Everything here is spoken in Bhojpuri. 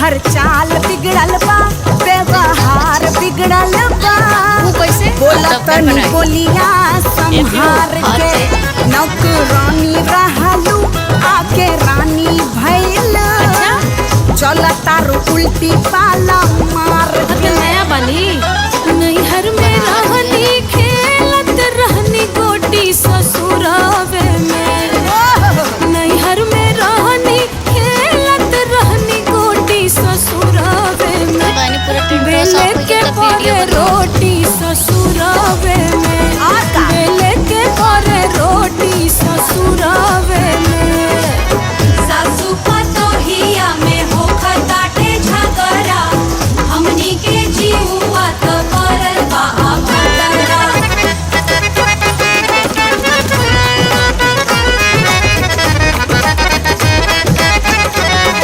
तोहर चाल बिगड़ल बा, व्यवहार बिगड़ल बा। वो कैसे? बोला तनी बोलिया संहार के, नौकरानी रहलू आके रानी भइल। चला तारू उल्टी पाला मार के। नया बनी नैहर में रहनी खेलत रहनी गोटी ससुरावे